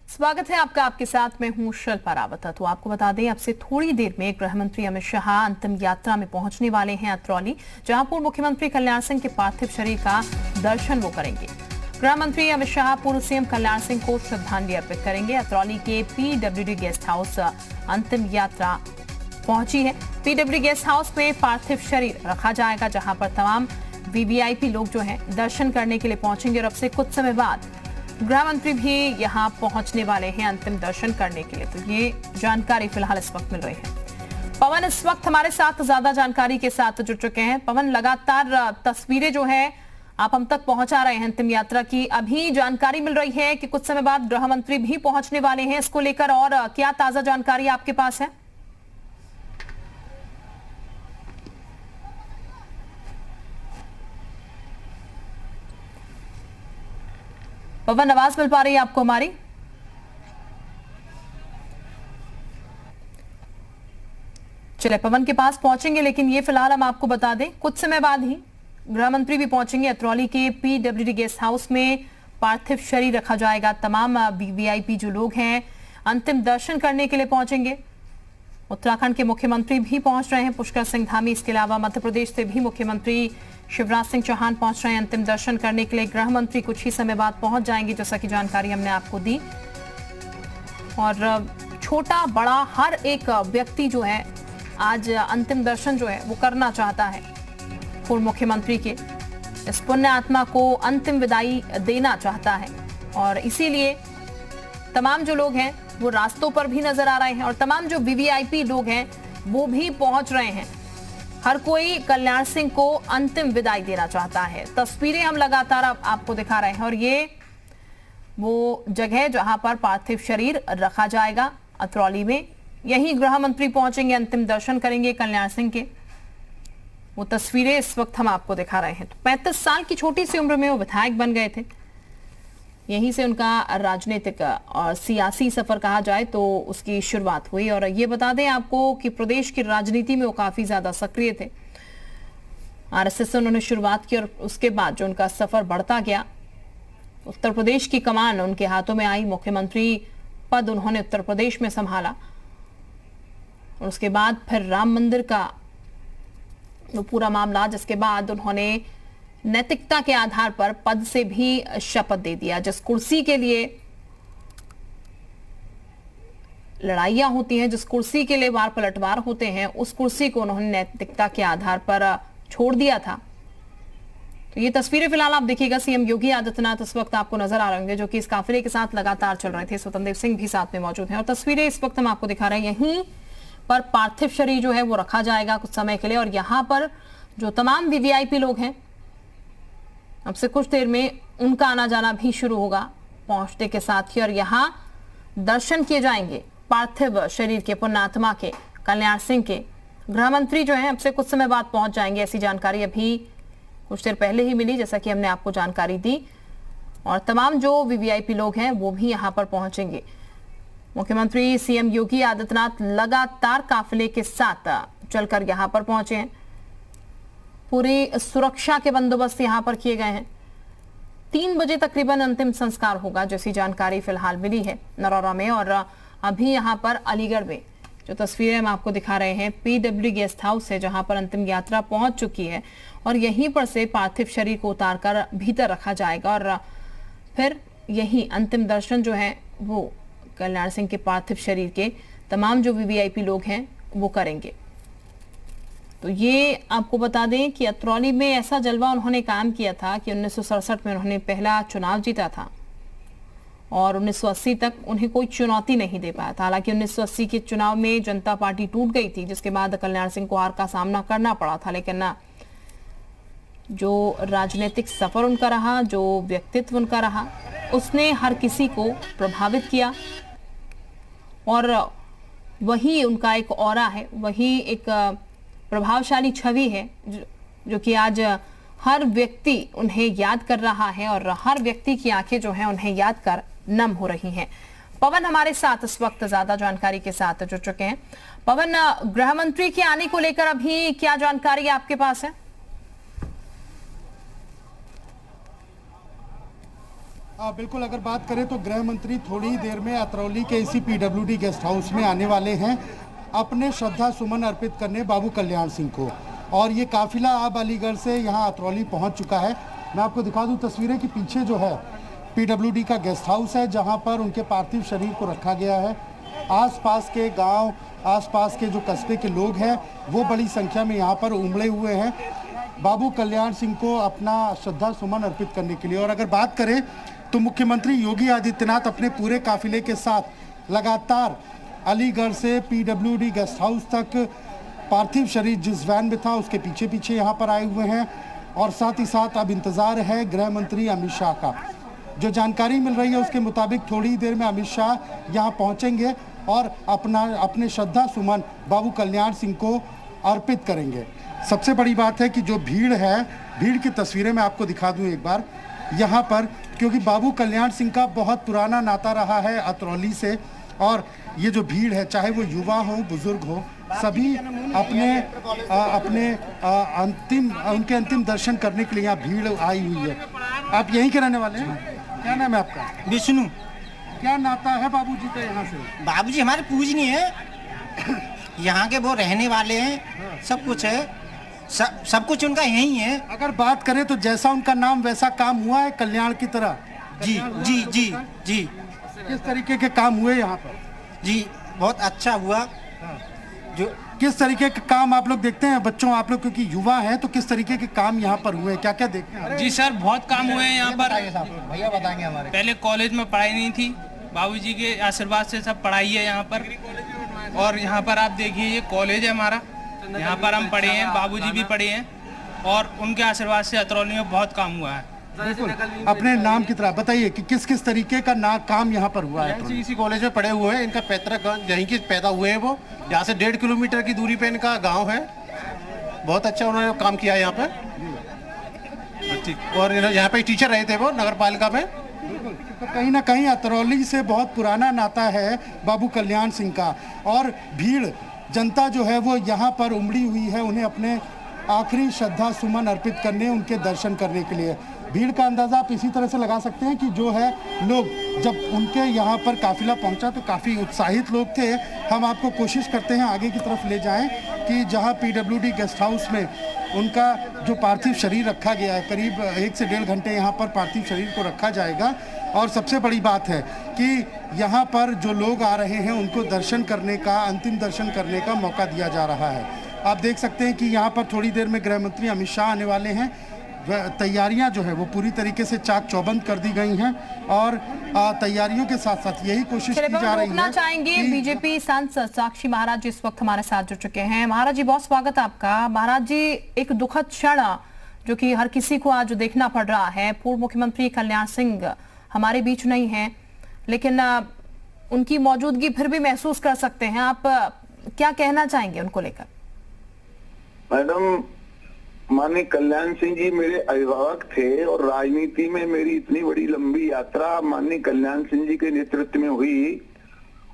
स्वागत है आपका। आपके साथ मैं हूं शिल्पा रावत। तो आपको बता दें, अब से थोड़ी देर में गृह मंत्री अमित शाह अंतिम यात्रा में पहुंचने वाले हैं अतरौली, जहां पूर्व मुख्यमंत्री कल्याण सिंह के पार्थिव शरीर का दर्शन वो करेंगे। गृह मंत्री अमित शाह पूर्व सीएम कल्याण सिंह को श्रद्धांजलि अर्पित करेंगे। अतरौली के पीडब्ल्यूडी गेस्ट हाउस अंतिम यात्रा पहुंची है। पीडब्ल्यूडी गेस्ट हाउस में पार्थिव शरीर रखा जाएगा, जहां पर तमाम वीवीआईपी लोग जो हैं दर्शन करने के लिए पहुंचेंगे। और अब से कुछ समय बाद गृह मंत्री भी यहां पहुंचने वाले हैं अंतिम दर्शन करने के लिए। तो ये जानकारी फिलहाल इस वक्त मिल रही है। पवन इस वक्त हमारे साथ ज्यादा जानकारी के साथ जुड़ चुके हैं। पवन, लगातार तस्वीरें जो है आप हम तक पहुंचा रहे हैं अंतिम यात्रा की। अभी जानकारी मिल रही है कि कुछ समय बाद गृह मंत्री भी पहुंचने वाले हैं। इसको लेकर और क्या ताजा जानकारी आपके पास है? पवन, आवाज मिल पा रही है आपको हमारी? चले पवन के पास पहुंचेंगे, लेकिन ये फिलहाल हम आपको बता दें कुछ समय बाद ही गृह मंत्री भी पहुंचेंगे। अतरौली के पीडब्ल्यूडी गेस्ट हाउस में पार्थिव शरीर रखा जाएगा। तमाम वीवीआईपी जो लोग हैं अंतिम दर्शन करने के लिए पहुंचेंगे। उत्तराखंड के मुख्यमंत्री भी पहुंच रहे हैं, पुष्कर सिंह धामी। इसके अलावा मध्य प्रदेश से भी मुख्यमंत्री शिवराज सिंह चौहान पहुंच रहे हैं अंतिम दर्शन करने के लिए। गृह मंत्री कुछ ही समय बाद पहुंच जाएंगे, जैसा कि जानकारी हमने आपको दी। और छोटा बड़ा हर एक व्यक्ति जो है आज अंतिम दर्शन जो है वो करना चाहता है। पूर्व मुख्यमंत्री के इस पुण्य आत्मा को अंतिम विदाई देना चाहता है, और इसीलिए तमाम जो लोग हैं वो रास्तों पर भी नजर आ रहे हैं, और तमाम जो वीवीआईपी लोग हैं वो भी पहुंच रहे हैं। हर कोई कल्याण सिंह को अंतिम विदाई देना चाहता है। तस्वीरें हम लगातार आपको दिखा रहे हैं, और ये वो जगह जहां पर पार्थिव शरीर रखा जाएगा अतरौली में। यही गृह मंत्री पहुंचेंगे, अंतिम दर्शन करेंगे कल्याण सिंह के। वो तस्वीरें इस वक्त हम आपको दिखा रहे हैं। तो 35 साल की छोटी सी उम्र में वो विधायक बन गए थे। यहीं से उनका राजनीतिक और सियासी सफर कहा जाए तो उसकी शुरुआत हुई। और ये बता दें आपको कि प्रदेश की राजनीति में वो काफी ज्यादा सक्रिय थे। आरएसएस से उन्होंने शुरुआत की, और उसके बाद जो उनका सफर बढ़ता गया, उत्तर प्रदेश की कमान उनके हाथों में आई। मुख्यमंत्री पद उन्होंने उत्तर प्रदेश में संभाला, और उसके बाद फिर राम मंदिर का वो पूरा मामला, जिसके बाद उन्होंने नैतिकता के आधार पर पद से भी शपथ दे दिया। जिस कुर्सी के लिए लड़ाइयां होती हैं, जिस कुर्सी के लिए वार पलटवार होते हैं, उस कुर्सी को उन्होंने नैतिकता के आधार पर छोड़ दिया था। तो ये तस्वीरें फिलहाल आप देखिएगा। सीएम योगी आदित्यनाथ इस वक्त आपको नजर आ रहे होंगे, जो कि इस काफिले के साथ लगातार चल रहे थे। स्वतंत्र देव सिंह भी साथ में मौजूद हैं, और तस्वीरें इस वक्त हम आपको दिखा रहे हैं। यहीं पर पार्थिव शरीर जो है वो रखा जाएगा कुछ समय के लिए, और यहाँ पर जो तमाम वीवीआईपी लोग हैं अब से कुछ देर में उनका आना जाना भी शुरू होगा पहुंचने के साथ ही। और यहाँ दर्शन किए जाएंगे पार्थिव शरीर के, पुण्यात्मा के, कल्याण सिंह के। गृह मंत्री जो है अब से कुछ समय बाद पहुंच जाएंगे, ऐसी जानकारी अभी कुछ देर पहले ही मिली, जैसा कि हमने आपको जानकारी दी। और तमाम जो वीवीआईपी लोग हैं वो भी यहाँ पर पहुंचेंगे। मुख्यमंत्री सीएम योगी आदित्यनाथ लगातार काफिले के साथ चलकर यहाँ पर पहुंचे हैं। पूरी सुरक्षा के बंदोबस्त यहाँ पर किए गए हैं। 3 बजे तकरीबन अंतिम संस्कार होगा, जैसी जानकारी फिलहाल मिली है नरौरा में। और अभी यहाँ पर अलीगढ़ में जो तस्वीरें हम आपको दिखा रहे हैं, पीडब्ल्यूडी गेस्ट हाउस है, जहां पर अंतिम यात्रा पहुंच चुकी है, और यहीं पर से पार्थिव शरीर को उतारकर भीतर रखा जाएगा। और फिर यही अंतिम दर्शन जो है वो कल्याण सिंह के पार्थिव शरीर के तमाम जो वीवीआईपी लोग हैं वो करेंगे। तो ये आपको बता दें कि अतरौली में ऐसा जलवा उन्होंने काम किया था कि 1967 में उन्होंने पहला चुनाव जीता था, और 1980 तक उन्हें कोई चुनौती नहीं दे पाया था। हालांकि 1980 के चुनाव में जनता पार्टी टूट गई थी, जिसके बाद कल्याण सिंह को हार का सामना करना पड़ा था। लेकिन जो राजनीतिक सफर उनका रहा, जो व्यक्तित्व उनका रहा, उसने हर किसी को प्रभावित किया। और वही उनका एक ऑरा है, वही एक प्रभावशाली छवि है, जो कि आज हर व्यक्ति उन्हें याद कर रहा है, और हर व्यक्ति की आंखें जो हैं उन्हें याद कर नम हो रही हैं। पवन हमारे साथ इस वक्त ज्यादा जानकारी के साथ जुड़ चुके हैं। पवन, गृह मंत्री के आने को लेकर अभी क्या जानकारी आपके पास है? बिल्कुल, अगर बात करें तो गृह मंत्री थोड़ी ही देर में अतरौली के इसी पीडब्ल्यूडी गेस्ट हाउस में आने वाले हैं अपने श्रद्धा सुमन अर्पित करने बाबू कल्याण सिंह को। और ये काफिला अब अलीगढ़ से यहाँ अतरौली पहुँच चुका है। मैं आपको दिखा दूँ तस्वीरें कि पीछे जो है पीडब्ल्यूडी का गेस्ट हाउस है जहाँ पर उनके पार्थिव शरीर को रखा गया है। आसपास के गांव, आसपास के जो कस्बे के लोग हैं वो बड़ी संख्या में यहाँ पर उमड़े हुए हैं बाबू कल्याण सिंह को अपना श्रद्धा सुमन अर्पित करने के लिए। और अगर बात करें तो मुख्यमंत्री योगी आदित्यनाथ अपने पूरे काफिले के साथ लगातार अलीगढ़ से पीडब्ल्यूडी गेस्ट हाउस तक पार्थिव शरीर जिस वैन में था उसके पीछे पीछे यहाँ पर आए हुए हैं। और साथ ही साथ अब इंतज़ार है गृह मंत्री अमित शाह का। जो जानकारी मिल रही है उसके मुताबिक थोड़ी ही देर में अमित शाह यहाँ पहुँचेंगे और अपने श्रद्धा सुमन बाबू कल्याण सिंह को अर्पित करेंगे। सबसे बड़ी बात है कि जो भीड़ है, भीड़ की तस्वीरें मैं आपको दिखा दूं एक बार यहाँ पर, क्योंकि बाबू कल्याण सिंह का बहुत पुराना नाता रहा है अतरौली से। और ये जो भीड़ है, चाहे वो युवा हो बुजुर्ग हो, सभी अपने उनके अंतिम दर्शन करने के लिए यहाँ भीड़ आई हुई है। आप यहीं के रहने वाले हैं? क्या नाम है आपका? विष्णु। क्या नाता है बाबूजी का यहाँ से? बाबूजी हमारे पूजनीय है, यहाँ के वो रहने वाले हैं, सब कुछ है, सब कुछ उनका यही है। अगर बात करें तो जैसा उनका नाम वैसा काम हुआ है कल्याण की तरह? जी जी जी जी। किस तरीके के काम हुए यहाँ पर? जी बहुत अच्छा हुआ। जो किस तरीके के काम आप लोग देखते हैं बच्चों, आप लोग क्योंकि युवा हैं, तो किस तरीके के काम यहाँ पर हुए, क्या क्या देखते हैं? जी सर, बहुत काम हुए हैं यहाँ पर। भैया बताएंगे। हमारे पहले कॉलेज में पढ़ाई नहीं थी, बाबूजी के आशीर्वाद से सब पढ़ाई है यहाँ पर। और यहाँ पर आप देखिए ये कॉलेज है हमारा, यहाँ पर हम पढ़े हैं, बाबूजी भी पढ़े हैं और उनके आशीर्वाद से अतरौली में बहुत काम हुआ है। बिल्कुल, अपने नाम की तरह बताइए कि किस किस तरीके का काम यहाँ पर हुआ है? इसी कॉलेज में पढ़े हुए हैं, इनका पैतृक यहीं के पैदा हुए हैं। वो यहाँ से 1.5 किलोमीटर की दूरी पे इनका गांव है। बहुत अच्छा उन्होंने काम किया है यहाँ पे। और यहाँ पे टीचर रहे थे वो नगर पालिका में। तो कहीं ना कहीं अतरौली से बहुत पुराना नाता है बाबू कल्याण सिंह का। और भीड़ जनता जो है वो यहाँ पर उमड़ी हुई है उन्हें अपने आखिरी श्रद्धा सुमन अर्पित करने, उनके दर्शन करने के लिए। भीड़ का अंदाज़ा आप इसी तरह से लगा सकते हैं कि जो है लोग जब उनके यहाँ पर काफिला पहुँचा तो काफ़ी उत्साहित लोग थे। हम आपको कोशिश करते हैं आगे की तरफ ले जाएं कि जहाँ पीडब्ल्यूडी गेस्ट हाउस में उनका जो पार्थिव शरीर रखा गया है, करीब 1 से 1.5 घंटे यहाँ पर पार्थिव शरीर को रखा जाएगा। और सबसे बड़ी बात है कि यहाँ पर जो लोग आ रहे हैं उनको दर्शन करने का, अंतिम दर्शन करने का मौका दिया जा रहा है। आप देख सकते हैं कि यहाँ पर थोड़ी देर में गृह मंत्री अमित शाह आने वाले हैं। तैयारियां जो है वो पूरी तरीके से चाक चौबंद कर दी गई हैं और तैयारियों के साथ साथ यही कोशिश की जा रही है। चाहेंगे बीजेपी सांसद साक्षी महाराज जी इस वक्त हमारे साथ जुड़ चुके हैं। महाराज जी बहुत स्वागत है आपका। महाराज जी, एक दुखद क्षण जो कि हर किसी को आज देखना पड़ रहा है, पूर्व मुख्यमंत्री कल्याण सिंह हमारे बीच नहीं है, लेकिन उनकी मौजूदगी फिर भी महसूस कर सकते हैं। आप क्या कहना चाहेंगे उनको लेकर? मैडम, माननीय कल्याण सिंह जी मेरे अभिभावक थे और राजनीति में मेरी इतनी बड़ी लंबी यात्रा माननीय कल्याण सिंह जी के नेतृत्व में हुई।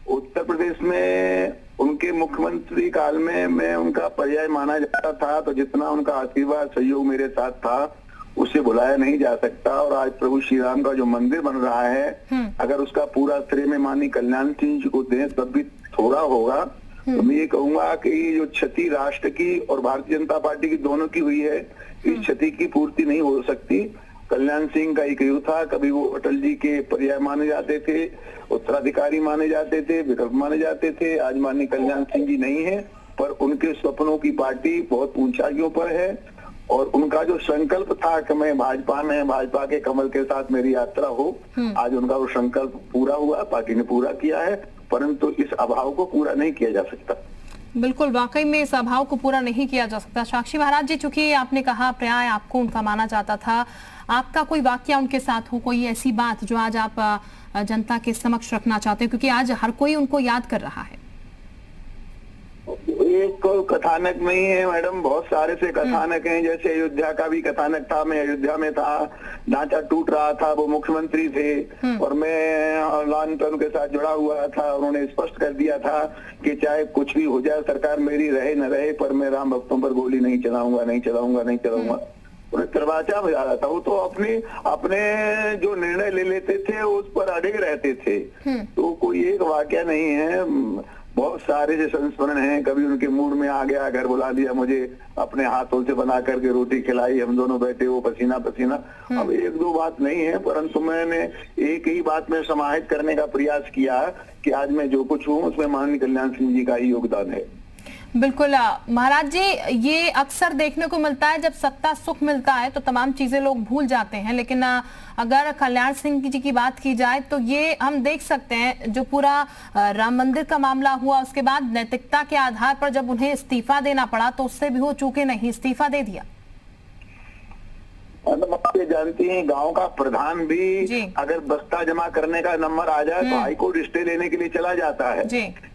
उत्तर प्रदेश में उनके मुख्यमंत्री काल में मैं उनका पर्याय माना जाता था, तो जितना उनका आशीर्वाद सहयोग मेरे साथ था उसे भुलाया नहीं जा सकता। और आज प्रभु श्री राम का जो मंदिर बन रहा है, अगर उसका पूरा श्रेय में माननीय कल्याण सिंह जी को दें तब भी थोड़ा होगा। तो मैं ये कहूंगा कि ये जो क्षति राष्ट्र की और भारतीय जनता पार्टी की दोनों की हुई है, इस क्षति की पूर्ति नहीं हो सकती। कल्याण सिंह का एक युग था, कभी वो अटल जी के पर्याय माने जाते थे, उत्तराधिकारी माने जाते थे, विकल्प माने जाते थे। आज माननीय कल्याण सिंह जी नहीं है, पर उनके सपनों की पार्टी बहुत ऊंचाइयों पर है। और उनका जो संकल्प था कि मैं भाजपा में, भाजपा के कमल के साथ मेरी यात्रा हो, आज उनका वो संकल्प पूरा हुआ, पार्टी ने पूरा किया है। परंतु इस अभाव को पूरा नहीं किया जा सकता। बिल्कुल, वाकई में इस अभाव को पूरा नहीं किया जा सकता। साक्षी महाराज जी, चूंकि आपने कहा पर्याय आपको उनका माना जाता था, आपका कोई वाकया उनके साथ हो, कोई ऐसी बात जो आज आप जनता के समक्ष रखना चाहते हैं, क्योंकि आज हर कोई उनको याद कर रहा है? एक कथानक नहीं है मैडम, बहुत सारे से कथानक हैं। जैसे अयोध्या का भी कथानक था, मैं अयोध्या में था, ढांचा टूट रहा था, वो मुख्यमंत्री थे और मैं लॉन पे उनके साथ जुड़ा हुआ था। उन्होंने स्पष्ट कर दिया था कि चाहे कुछ भी हो जाए, सरकार मेरी रहे न रहे, पर मैं राम भक्तों पर गोली नहीं चलाऊंगा, नहीं चलाऊंगा, नहीं चलाऊंगा। उन्हें दरवाजा बजा रहा था। वो तो अपने जो निर्णय ले लेते थे उस पर अड़े रहते थे। तो कोई एक वाकया नहीं है, बहुत सारे जो संस्मरण हैं। कभी उनके मूड में आ गया, घर बुला लिया, मुझे अपने हाथों से बना करके रोटी खिलाई, हम दोनों बैठे, वो पसीना पसीना। अब एक दो बात नहीं है, परंतु मैंने एक ही बात में समाहित करने का प्रयास किया कि आज मैं जो कुछ हूँ उसमें माननीय कल्याण सिंह जी का ही योगदान है। बिल्कुल महाराज जी, ये अक्सर देखने को मिलता है, जब सत्ता सुख मिलता है तो तमाम चीजें लोग भूल जाते हैं, लेकिन अगर कल्याण सिंह जी की बात की जाए तो ये हम देख सकते हैं, जो पूरा राम मंदिर का मामला हुआ उसके बाद नैतिकता के आधार पर जब उन्हें इस्तीफा देना पड़ा तो उससे भी वो चूके नहीं, इस्तीफा दे दिया। आप ये जानती हैं, गांव का प्रधान भी अगर बस्ता जमा करने का नंबर आ जाए तो हाईकोर्ट स्टे लेने के लिए चला जाता है।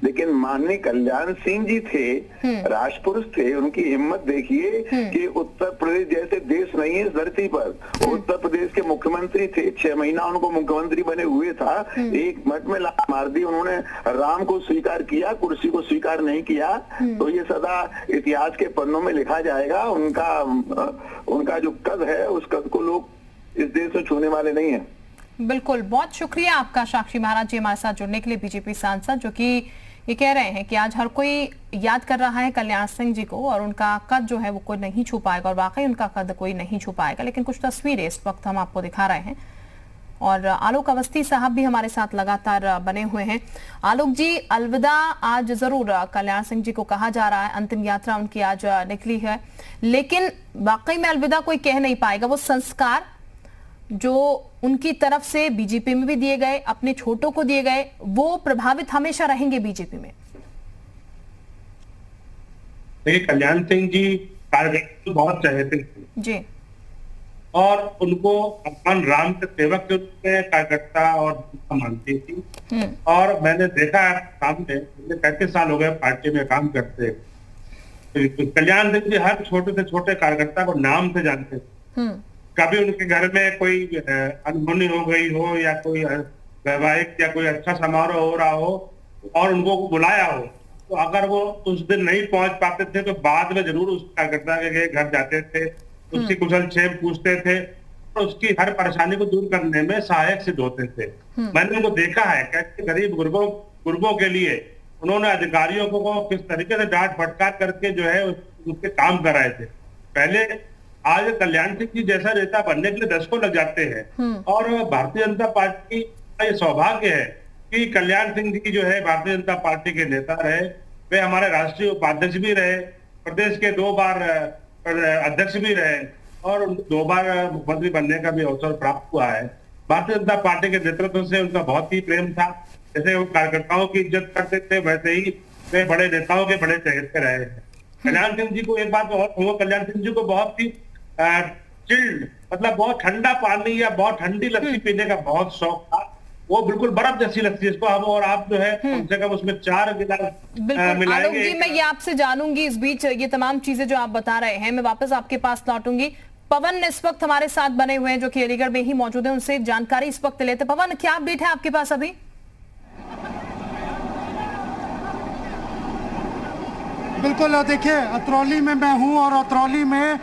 लेकिन माननीय कल्याण सिंह जी थे, राजपुरुष थे, उनकी हिम्मत देखिए कि उत्तर प्रदेश जैसे देश नहीं है इस धरती पर, उत्तर प्रदेश के मुख्यमंत्री थे, 6 महीना उनको मुख्यमंत्री बने हुए था, एक मिनट में लात मार दी उन्होंने। राम को स्वीकार किया, कुर्सी को स्वीकार नहीं किया। तो ये सदा इतिहास के पन्नों में लिखा जाएगा। उनका जो कद है उस कद को लोग इस देश में छूने वाले नहीं हैं। बिल्कुल, बहुत शुक्रिया आपका साक्षी महाराज जी हमारे साथ जुड़ने के लिए, बीजेपी सांसद, जो कि ये कह रहे हैं कि आज हर कोई याद कर रहा है कल्याण सिंह जी को और उनका कद जो है वो कोई नहीं छू पाएगा, और वाकई उनका कद कोई नहीं छू पाएगा। लेकिन कुछ तस्वीरें इस वक्त हम आपको दिखा रहे हैं और आलोक अवस्थी साहब भी हमारे साथ लगातार बने हुए हैं। आलोक जी, अलविदा आज जरूर कल्याण सिंह जी को कहा जा रहा है, अंतिम यात्रा उनकी आज निकली है, लेकिन वाकई में अलविदा कोई कह नहीं पाएगा। वो संस्कार जो उनकी तरफ से बीजेपी में भी दिए गए, अपने छोटों को दिए गए, वो प्रभावित हमेशा रहेंगे बीजेपी में। देखिए, कल्याण सिंह जी कार्यकर्ता बहुत चाहते थे जी, और उनको भगवान राम के सेवक के रूप में कार्यकर्ता और मानती थी। और मैंने देखा सामने, 35 साल हो गए पार्टी में काम करते। कल्याण सिंह जी हर छोटे से छोटे कार्यकर्ता को नाम से जानते थे। कभी उनके घर में कोई अनहोनी हो गई हो या कोई वैवाहिक या कोई अच्छा समारोह हो रहा हो और उनको बुलाया हो, तो अगर वो उस दिन नहीं पहुंच पाते थे तो बाद में जरूर उस कार्यकर्ता के घर जाते थे, उसकी कुशल क्षेम पूछते थे और उसकी हर परेशानी को दूर करने में सहायक सिद्ध होते थे। मैंने उनको देखा है कैसे गरीब गुरबों के लिए उन्होंने अधिकारियों को किस तरीके से डांट फटकार करके जो है उसके काम कराए थे। पहले आज कल्याण सिंह जी जैसा नेता बनने के लिए दशकों लग जाते हैं और भारतीय जनता पार्टी का ये सौभाग्य है कि कल्याण सिंह जी जो है भारतीय जनता पार्टी के नेता रहे। वे हमारे राष्ट्रीय उपाध्यक्ष भी रहे, प्रदेश के 2 बार अध्यक्ष भी रहे और 2 बार मुख्यमंत्री बनने का भी अवसर प्राप्त हुआ है। भारतीय जनता पार्टी के नेतृत्व से उनका बहुत ही प्रेम था। जैसे वो कार्यकर्ताओं की इज्जत करते थे वैसे ही वे बड़े नेताओं के बड़े चहेते रहे हैं। कल्याण सिंह जी को एक बात और कहूँगा, कल्याण सिंह जी को बहुत ही चिल्ड, मतलब बहुत ठंडा पानी या बहुत ठंडी लस्सी पीने का बहुत शौक था। वो बिल्कुल बर्फ जैसी लस्सी, इसको हम और आप जो है कम से कम उसमें 4 गिलास मिलाएंगे। आलोक जी, मैं ये आपसे जानूंगी, इस बीच ये तमाम चीजें जो आप बता रहे हैं मैं वापस आपके पास लौटूंगी। पवन इस वक्त हमारे साथ बने हुए हैं जो कि अलीगढ़ में ही मौजूद है, उनसे जानकारी इस वक्त लेते। पवन, क्या अपडेट है आपके पास अभी? बिल्कुल, देखिए अतरौली में मैं हूं और अतरौली में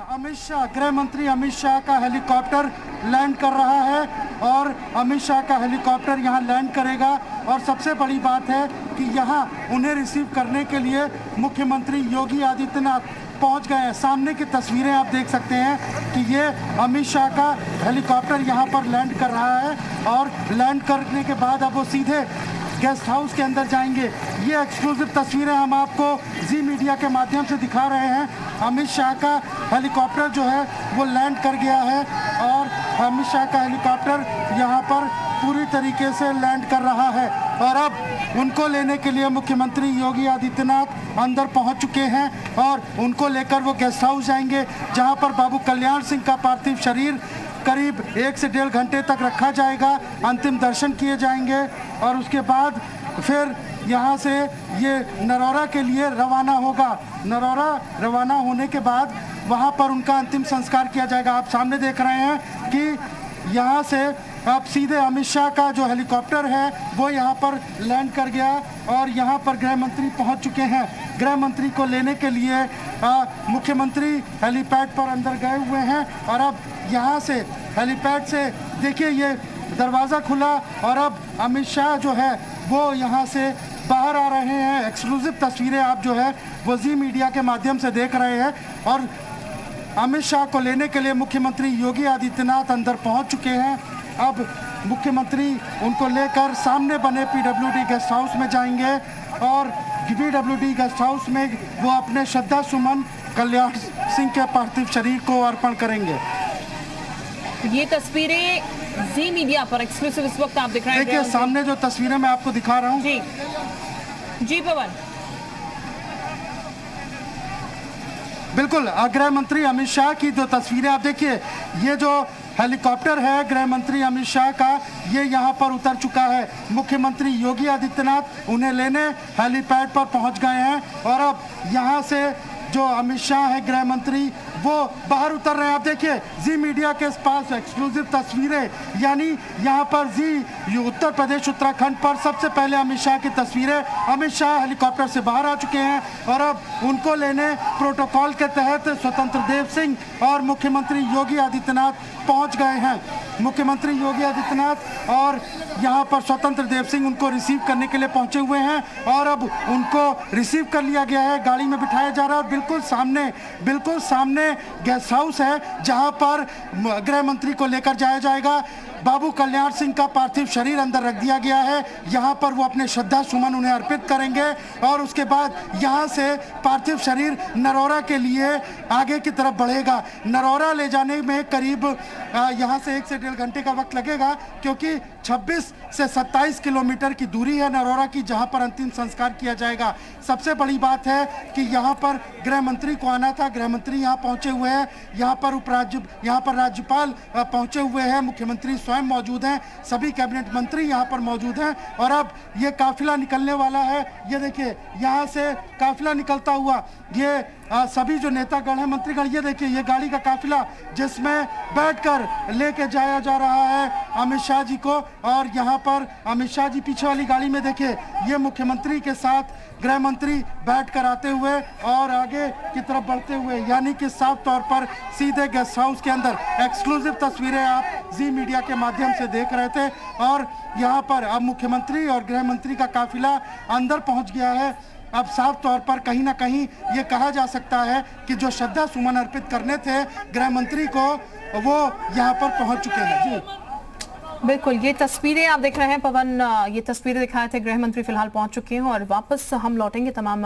अमित शाह, गृह मंत्री अमित शाह का हेलीकॉप्टर लैंड कर रहा है और अमित शाह का हेलीकॉप्टर यहां लैंड करेगा। और सबसे बड़ी बात है कि यहां उन्हें रिसीव करने के लिए मुख्यमंत्री योगी आदित्यनाथ पहुंच गए हैं। सामने की तस्वीरें आप देख सकते हैं कि ये अमित शाह का हेलीकॉप्टर यहां पर लैंड कर रहा है और लैंड करने के बाद अब वो सीधे गेस्ट हाउस के अंदर जाएंगे। ये एक्सक्लूसिव तस्वीरें हम आपको जी मीडिया के माध्यम से दिखा रहे हैं। अमित शाह का हेलीकॉप्टर जो है वो लैंड कर गया है और अमित शाह का हेलीकॉप्टर यहाँ पर पूरी तरीके से लैंड कर रहा है और अब उनको लेने के लिए मुख्यमंत्री योगी आदित्यनाथ अंदर पहुँच चुके हैं और उनको लेकर वो गेस्ट हाउस जाएंगे, जहाँ पर बाबू कल्याण सिंह का पार्थिव शरीर करीब 1 से 1.5 घंटे तक रखा जाएगा, अंतिम दर्शन किए जाएंगे और उसके बाद फिर यहाँ से ये नरौरा के लिए रवाना होगा। नरौरा रवाना होने के बाद वहाँ पर उनका अंतिम संस्कार किया जाएगा। आप सामने देख रहे हैं कि यहाँ से अब सीधे अमित शाह का जो हेलीकॉप्टर है वो यहाँ पर लैंड कर गया और यहाँ पर गृह मंत्री पहुँच चुके हैं। गृह मंत्री को लेने के लिए मुख्यमंत्री हेलीपैड पर अंदर गए हुए हैं और अब यहाँ से हेलीपैड से देखिए ये दरवाज़ा खुला और अब अमित शाह जो है वो यहाँ से बाहर आ रहे हैं। एक्सक्लूसिव तस्वीरें आप जो है वो जी मीडिया के माध्यम से देख रहे हैं और अमित शाह को लेने के लिए मुख्यमंत्री योगी आदित्यनाथ अंदर पहुंच चुके हैं। अब मुख्यमंत्री उनको लेकर सामने बने पीडब्ल्यूडी गेस्ट हाउस में जाएंगे और पीडब्ल्यूडी गेस्ट हाउस में वो अपने श्रद्धा सुमन कल्याण सिंह के पार्थिव शरीर को अर्पण करेंगे। ये तस्वीरें जी मीडिया पर एक्सक्लूसिव इस वक्त आप दिख रहे हैं। देखिए सामने जो तस्वीरें मैं आपको दिखा रहा हूँ। जी पवन। बिल्कुल, गृह मंत्री अमित शाह की जो तस्वीरें आप देखिए, ये जो हेलीकॉप्टर है गृह मंत्री अमित शाह का ये यहाँ पर उतर चुका है। मुख्यमंत्री योगी आदित्यनाथ उन्हें लेने हेलीपैड पर पहुँच गए हैं और अब यहाँ से जो अमित शाह है गृह मंत्री वो बाहर उतर रहे हैं। आप देखिए जी मीडिया के पास एक्सक्लूसिव तस्वीरें, यानी यहाँ पर जी उत्तर प्रदेश उत्तराखंड पर सबसे पहले अमित शाह की तस्वीरें। अमित शाह हेलीकॉप्टर से बाहर आ चुके हैं और अब उनको लेने प्रोटोकॉल के तहत स्वतंत्र देव सिंह और मुख्यमंत्री योगी आदित्यनाथ पहुँच गए हैं। मुख्यमंत्री योगी आदित्यनाथ और यहाँ पर स्वतंत्र देव सिंह उनको रिसीव करने के लिए पहुँचे हुए हैं और अब उनको रिसीव कर लिया गया है, गाड़ी में बिठाया जा रहा है और बिल्कुल सामने गेस्ट हाउस है जहां पर गृह मंत्री को लेकर जाया जाएगा। बाबू कल्याण सिंह का पार्थिव शरीर अंदर रख दिया गया है। यहाँ पर वो अपने श्रद्धा सुमन उन्हें अर्पित करेंगे और उसके बाद यहाँ से पार्थिव शरीर नरौरा के लिए आगे की तरफ बढ़ेगा। नरौरा ले जाने में करीब यहाँ से 1 से 1.5 घंटे का वक्त लगेगा क्योंकि 26 से 27 किलोमीटर की दूरी है नरौरा की, जहाँ पर अंतिम संस्कार किया जाएगा। सबसे बड़ी बात है कि यहाँ पर गृह मंत्री को आना था, गृह मंत्री यहाँ पहुँचे हुए हैं। यहाँ पर राज्यपाल पहुँचे हुए हैं, मुख्यमंत्री स्वयं मौजूद हैं, सभी कैबिनेट मंत्री यहाँ पर मौजूद हैं और अब ये काफिला निकलने वाला है। ये देखिए यहाँ से काफिला निकलता हुआ ये सभी जो नेतागण हैं, मंत्रीगण, ये देखिए ये गाड़ी का काफिला जिसमें बैठकर लेके जाया जा रहा है अमित शाह जी को और यहाँ पर अमित शाह जी पीछे वाली गाड़ी में देखिए ये मुख्यमंत्री के साथ गृह मंत्री बैठकर आते हुए और आगे की तरफ बढ़ते हुए, यानी कि साफ तौर पर सीधे गेस्ट हाउस के अंदर। एक्सक्लूसिव तस्वीरें आप जी मीडिया के माध्यम से देख रहे थे और यहाँ पर अब मुख्यमंत्री और गृह मंत्री का काफिला अंदर पहुँच गया है। अब साफ तौर पर कहीं ना कहीं ये कहा जा सकता है कि जो श्रद्धा सुमन अर्पित करने थे गृह मंत्री को वो यहाँ पर पहुँच चुके हैं। जी बिल्कुल, ये तस्वीरें आप देख रहे हैं पवन, ये तस्वीरें दिखाए थे, गृह मंत्री फिलहाल पहुंच चुके हैं और वापस हम लौटेंगे। तमाम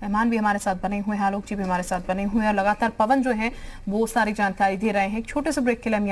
मेहमान भी हमारे साथ बने हुए हैं, आलोक जी भी हमारे साथ बने हुए हैं और लगातार पवन जो है वो सारी जानकारी दे रहे हैं। एक छोटे से ब्रेक के लिए हम